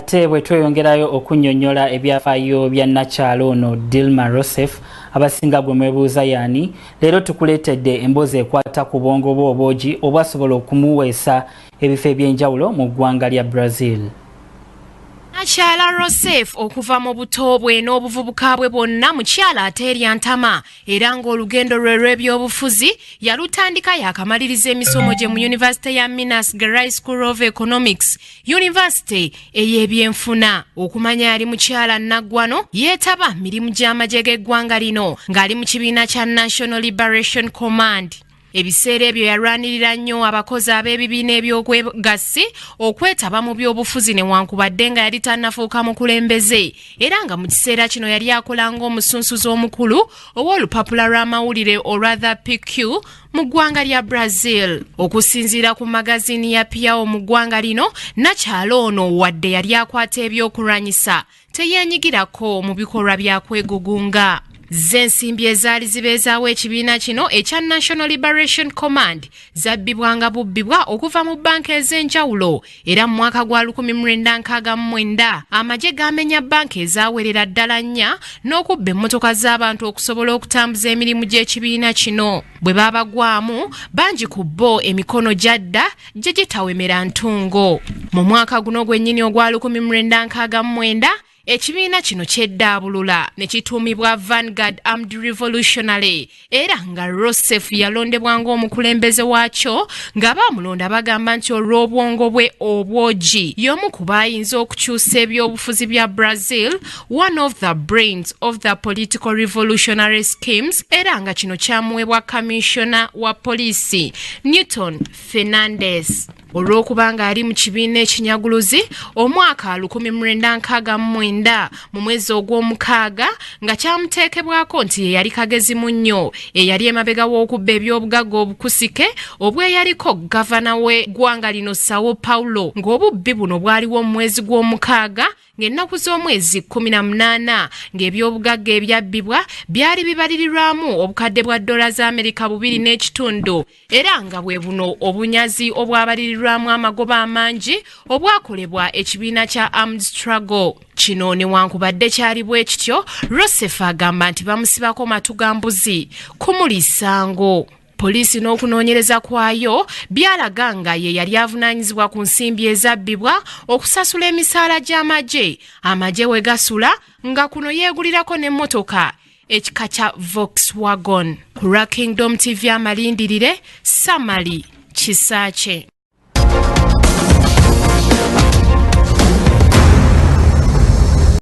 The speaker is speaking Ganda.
ate bwe tweyongerayo okunnyonnyola ebyafaayo bya Nakyalo ono Dilma Rousseff abasinga gwe mwebuuza yaani, leero tukuleetedde emboozi ekwata ku bwongo bwe obwogi obwasobola okumuweesa ebifo eby'enjawulo mu ggwanga lya Brazil. Nakyala Rousseff okuva mu buto bwe n'obuvubuka bwe bwonna mukyala ateerya ntama era ng'olugendo lwe lw'ebyobufuzi yalutandika yakamaliriza emisomo gye mu University ya Minas Gerais School of Economics, University ey'ebyenfuna. Okumanya yali mukyala naggwano yeetaba mirimu gy'amagye g'eggwanga lino ng'ali mu kibiina kya National Liberation Command. Ebiseera ebyo yalwanirira nnyo abakozi ab'ebibiina eby'okwegassi okwetaba mu by'obufuzi newankubadde nga yali tannafuuka mukulembeze, era nga mu kiseera kino yali akola ng'omusunsuzi omukulu ow'olupapula lw'amawulire olwa PQ mu ggwanga lya Brazil. Okusinziira ku magazini ya Piao mu ggwanga lino, Nakyalo ono wadde yali akwata ebyokulwanyisa teyeenyigirako mu bikolwa bya kwegugunga. Z'ensimbi ezaali zibeezaawo ekibiina kino ekya National Liberation Command zabbibwanga bubbibwa okuva mu banka ez'enjawulo, era mu mwaka gwa 1969 amagye gaamenya banka ezaawerera ddala 4 n'okubba emmotoka z'abantu okusobola okutambuza emirimu gy'ekibiina kino. Bwe baabagwamu bangi ku bo emikono gyadda gye gitawemera ntungo. Mu mwaka guno gwennyini ogwa 1969 ekibiina kino kyeddaabulula ne kituumibwa Vanguard Armed Revolutionary, era nga Rousseff yalondebwa ng'omukulembeze waakyo nga baamulonda bagamba nti olw'obwongo bwe obwogi y'omu ku baayinza okukyusa ebyobufuzi bya Brazil, one of the brains of the political revolutionary schemes, era nga kino kyamuweebwa Commissioner wa Poliisi Newton Fernandes. Olw'okubanga ali mu kibiina ekinyaguluzi omwaka 1969 mu mwezi ogw'omukaaga nga kyamuteekebwako nti ye yali kagezi munnyo eyali emabega w'okubba eby'obugagga obukusike obweyaliko gavana w'eggwanga lino Sao Paulo, ng'obubbi buno bwaliwo mu mwezi gw'omukaaga ng'ennaku z'omwezi 18 ng'ebyobugagga ebyabbibwa byali bibalirirwamu obukadde bwa $2 za Amerika 2.5, era nga bwe buno obunyazi obwabalirirwamu amagoba amangi obwakolebwa ekibiina kya Armed Struggle. Kino newankubadde kyali bwe kityo, Rousseff agamba nti bamusibako matu ga mbuzi kumulisango. Poliisi n'okunoonyereza kwayo byalaga nga ye yali avunaanyizibwa ku nsimbi ezabbibwa okusasula emisaala gy'amagye, amagye we gasula nga kuno yeegulirako n'emmotoka ekika kya Volkswagen. Ku Kingdom TV amalindirire, Samali Kisaache.